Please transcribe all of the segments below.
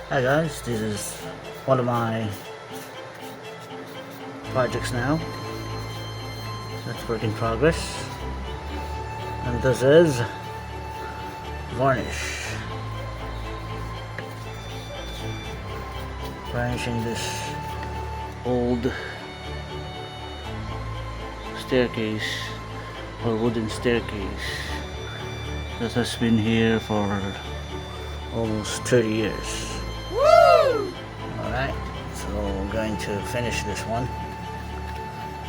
Hi guys, this is one of my projects now. So it's work in progress. And this is varnish. Varnishing this old staircase or wooden staircase that has been here for almost 30 years. Alright, so I'm going to finish this one,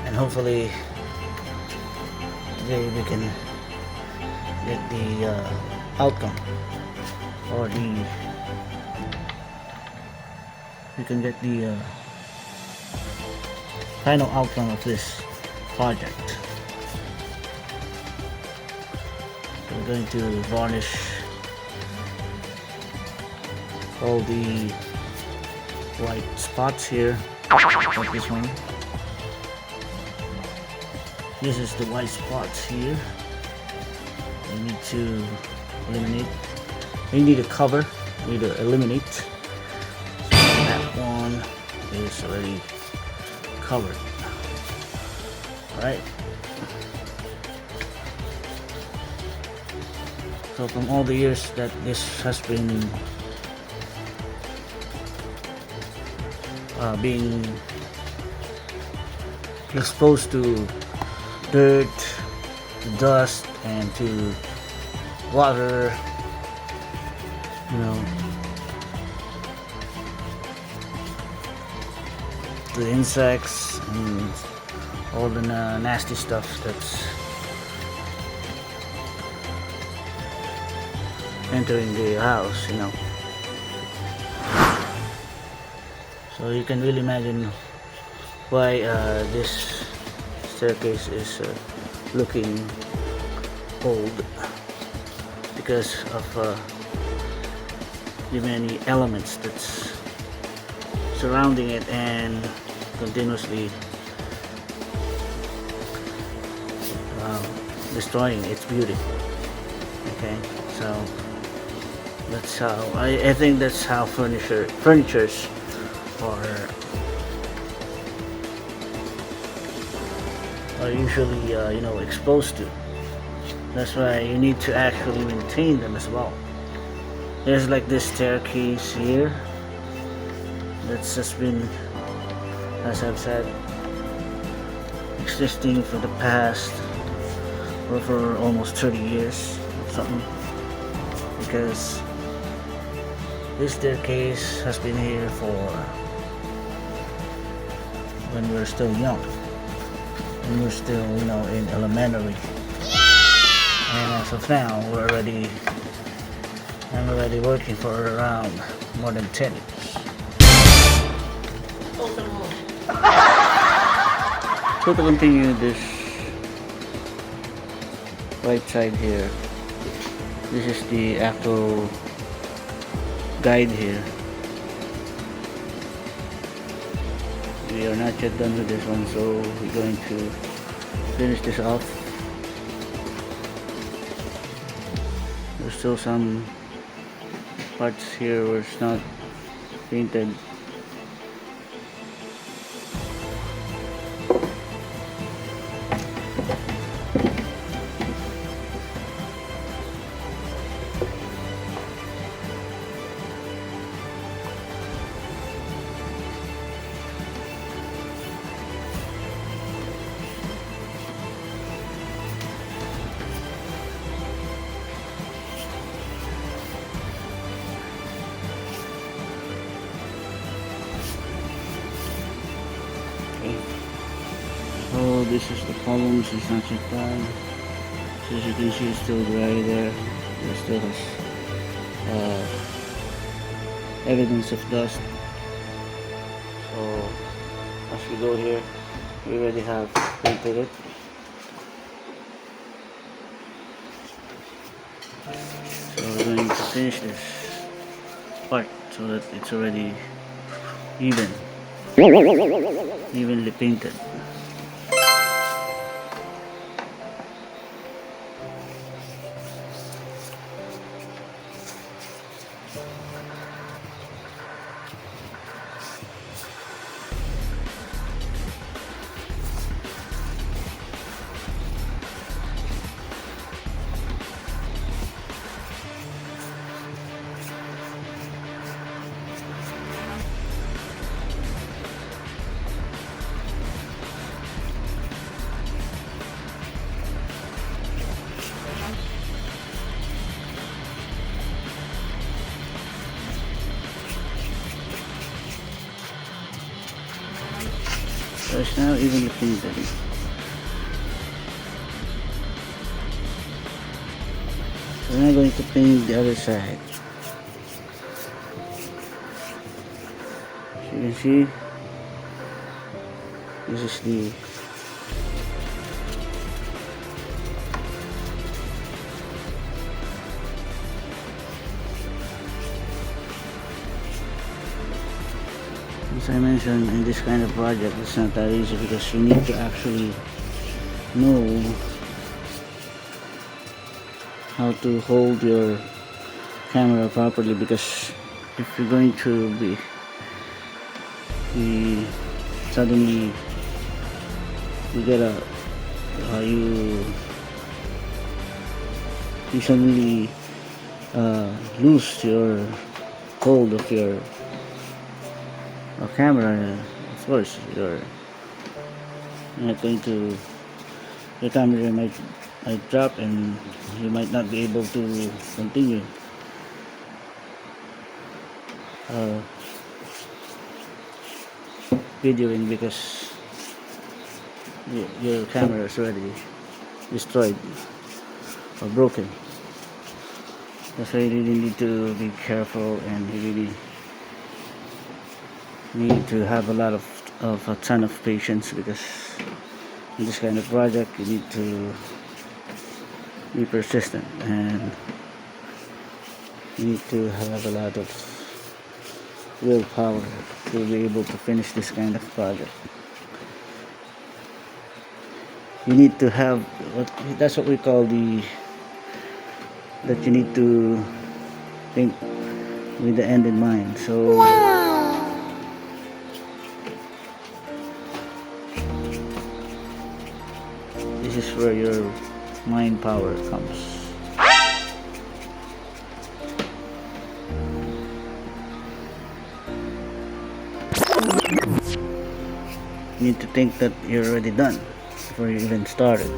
and hopefully today we can get the outcome, or we can get the final outcome of this project. We're going to varnish all the white spots here, like this one. This is the white spots here. We need to eliminate. We need a cover. We need to eliminate. So that one is already covered. Alright. So from all the years that this has been being exposed to dirt, to dust, and to water, the insects and all the nasty stuff that's entering the house, So you can really imagine why this staircase is looking old, because of the many elements that's surrounding it and continuously destroying its beauty. Okay, so that's how I think that's how furnitures are usually exposed to. That's why you need to actually maintain them as well. There's like this staircase here that's just been, as I've said, existing for the past or for almost 30 years or something, because this staircase has been here for when we were still young, when we were still in elementary. And as of now, I'm already working for around more than 10 years. So to continue this right side here, this is the actual guide here. We are not yet done with this one, so we're going to finish this off. There's still some parts here where it's not painted. So this is the columns, it's not yet done. So as you can see, it's still dry there. There still has evidence of dust. So as we go here, we already have painted it. So we're going to finish this part so that it's already evenly painted. So it's now evenly painted. We're now going to paint the other side. As you can see, this is the as I mentioned, in this kind of project it's not that easy because you need to actually know how to hold your camera properly, because if you're going to be suddenly you get a you suddenly lose your hold of your camera, of course you're not going to, your camera might drop and you might not be able to continue videoing because your camera is already destroyed or broken. That's why you really need to be careful, and you really need to have a ton of patience, because in this kind of project you need to be persistent and you need to have a lot of willpower to be able to finish this kind of project. You need to have that's what we call that you need to think with the end in mind. So this is where your mind power comes. You need to think that you're already done before you even started.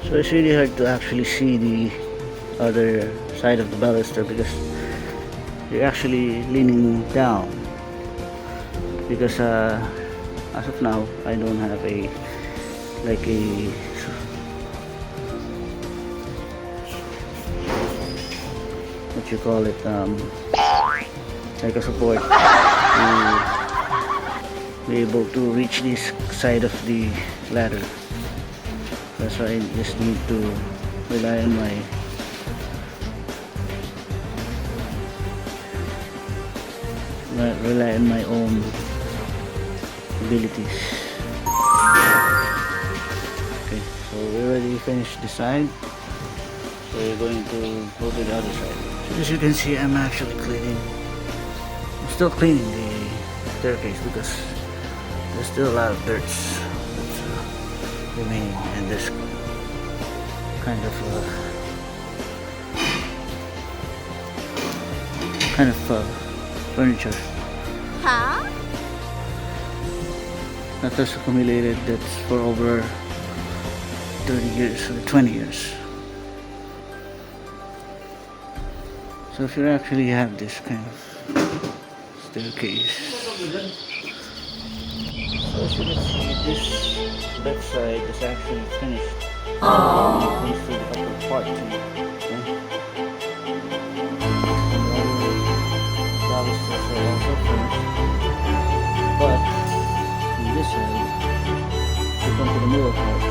So it's really hard to actually see the other side of the baluster because you're actually leaning down, because as of now I don't have a what you call it, like a support to be able to reach this side of the ladder. That's why I just need to rely on my own abilities. Okay, so we already finished the side, so we're going to go to the other side. So as you can see, I'm still cleaning the staircase because there's still a lot of dirt remaining in this kind of furniture. Huh? That has accumulated that's for over 30 years or 20 years. So if you actually have this kind of staircase, so as you can see, this left side is actually finished. It needs to the upper part too. Okay? Balusters are also finished. But on this side, if you come to the middle part,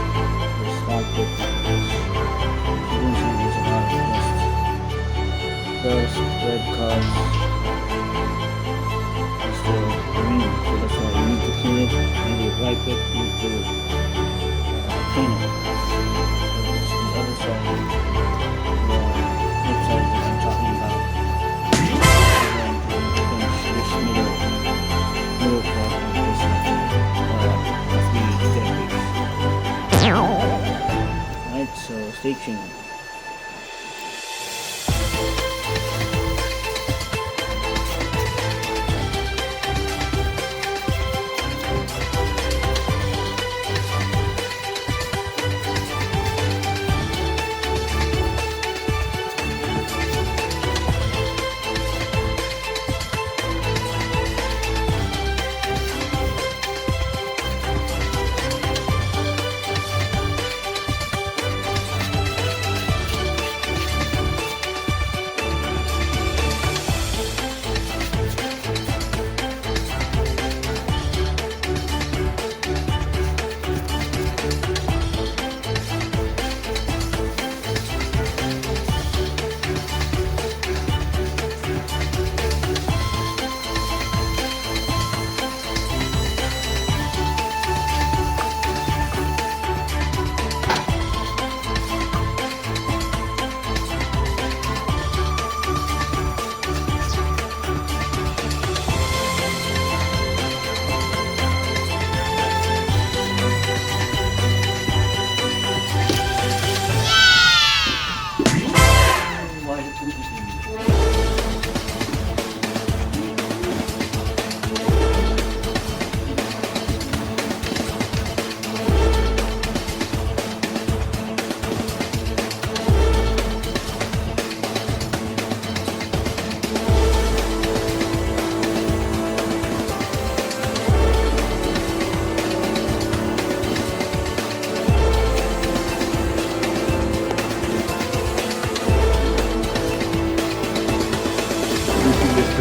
there's not good. You can see there's a lot of dust, red clouds, are still green. So that's why you need to clean it. You need to wipe it. You need to clean it. So this is the other side, the left side that I'm talking about. I'm going to finish this middle part of this of the staircase. Alright, so stay tuned.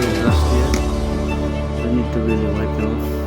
still dust here. So I need to really wipe it off.